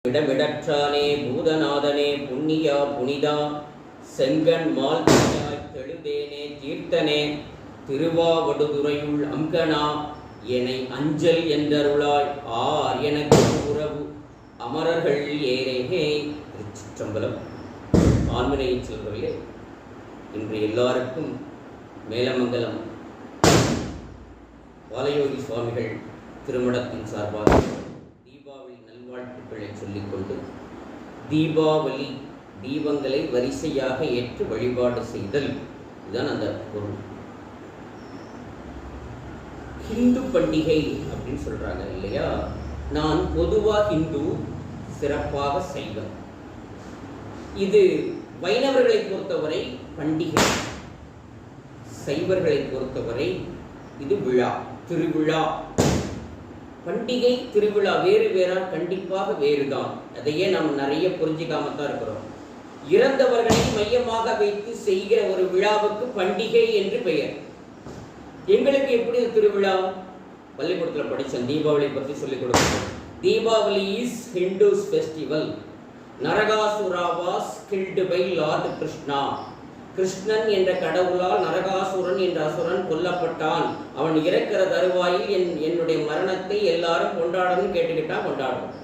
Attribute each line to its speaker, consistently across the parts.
Speaker 1: விடவிடற்றானே பூதநாதனே புண்ணியா Punitha Sengan mall தெழுதேனே தீர்த்தனே திருவாவடுதுறையுள் அங்கனா என்னை அஞ்சல் என்றருளாய் R எனக்கு உறவு அமரர்கள் ஏரேகே. திருச்சிற்றம்பலம். ஆன்மீக செல்வர்களே, இன்று எல்லாருக்கும் மேலமங்கலம் பாலயோகி சுவாமிகள் திருமணத்தின் சார்பாக தீபாவளி நல்வாழ்த்துக்களை சொல்லிக்கொண்டு, தீபாவளி தீபங்களை வரிசையாக ஏற்று வழிபாடு செய்தல், இதுதான் அந்த பொருள். ஹிந்து பண்டிகை அப்படின்னு சொல்றாங்க இல்லையா? நான் பொதுவாக ஹிந்து, சிறப்பாக சைவம். இது வைணவர்களை பொறுத்தவரை பண்டிகை, சைவர்களை பொறுத்தவரை இது விழா, திருவிழா. பண்டிகை திருவிழா வேறு வேறா? கண்டிப்பாக வேறுதான். அதையே நாம் நிறைய புரிஞ்சிக்காமத்தான் இருக்கிறோம். இறந்தவர்களை மையமாக வைத்து செய்கிற ஒரு விழாவுக்கு பண்டிகை என்று பெயர். எங்களுக்கு எப்படி திருவிழா? பள்ளிக்கூடத்தில் படித்தோம், தீபாவளி பற்றி சொல்லிக் கொடுக்கணும். Deepavali is Hindus festival. Narakasura was killed by lord Krishna. Krishnan என்ற கடவுளால் நரகாசுரன் என்ற அசுரன் கொல்லப்பட்டான். அவன் இறக்கிற தருவாயில் என்னுடைய மரணத்தை எல்லாரும் கொண்டாடணும்னு கேட்டுக்கிட்டா கொண்டாடணும்.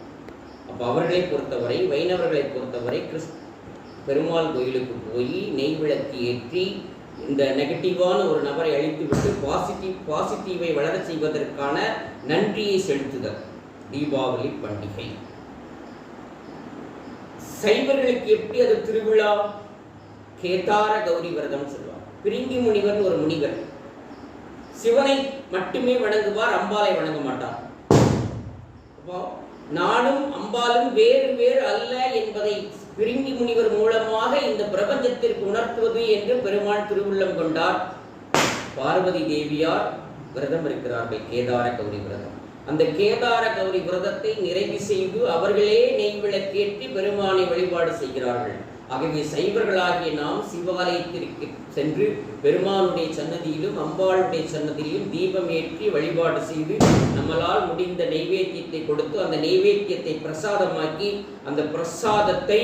Speaker 1: அப்போ அவர்களை பொறுத்தவரை, வைணவர்களை பொறுத்தவரை பெருமாள் கோயிலுக்கு போய் நெய் விளக்கு ஏற்றி இந்த நெகட்டிவான ஒரு நபரை அழித்துவிட்டு பாசிட்டிவை வளர செய்வதற்கான நன்றியை செலுத்துதல் தீபாவளி பண்டிகை. சைவர்களுக்கு எப்படி அது திருவிழா? கேதார கௌரி விரதம் சொல்லுவார். பிரிங்கி முனிவர் ஒரு முனிவர், சிவனை மட்டுமே வணங்குவார், அம்பாலை வணங்க மாட்டார். நானும் அம்பாலும் வேறு வேறு அல்ல என்பதை பிரிங்கி முனிவர் மூலமாக இந்த பிரபஞ்சத்திற்கு உணர்த்துவது என்று பெருமாள் திருவுள்ளம் கொண்டார். பார்வதி தேவியார் விரதம் இருக்கிறார்கள், கேதார கௌரி விரதம். அந்த கேதார கௌரி விரதத்தை நிறைவு செய்து அவர்களே நெய் விளக்கேற்றி பெருமானை வழிபாடு செய்கிறார்கள். ஆகவே சைவர்களாகிய நாம் சிவாலயத்திற்கு சென்று பெருமானுடைய சன்னதியிலும் அம்பாளுடைய சன்னதியிலும் தீபம் ஏற்றி வழிபாடு செய்து நம்மளால் முடிந்த நெய்வேத்தியத்தை கொடுத்து அந்த நெய்வேத்தியத்தை பிரசாதமாக்கி அந்த பிரசாதத்தை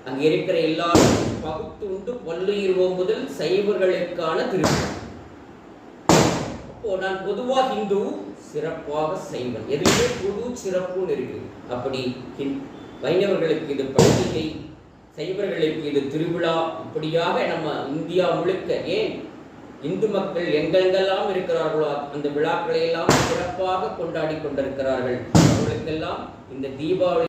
Speaker 1: அங்கே இருக்கிற எல்லாரும் பகுத்து உண்டு பல்லுயிர் ஓம்புதல் சைவர்களுக்கான திருவிழா. அப்போ நான் பொதுவாக ஹிந்து, சிறப்பாக சைவன். எதுவுமே பொது சிறப்புன்னு இருக்கு. அப்படி வைணவர்களுக்கு இது பண்டிகை, சைவர்களுக்கு இது திருவிழா. இப்படியாக நம்ம இந்தியா முழுக்க, ஏன் இந்து மக்கள் எங்கெங்கெல்லாம் இருக்கிறார்களோ அந்த விழாக்களை எல்லாம் சிறப்பாக கொண்டாடி கொண்டிருக்கிறார்கள். அவர்களுக்கெல்லாம் இந்த தீபாவளி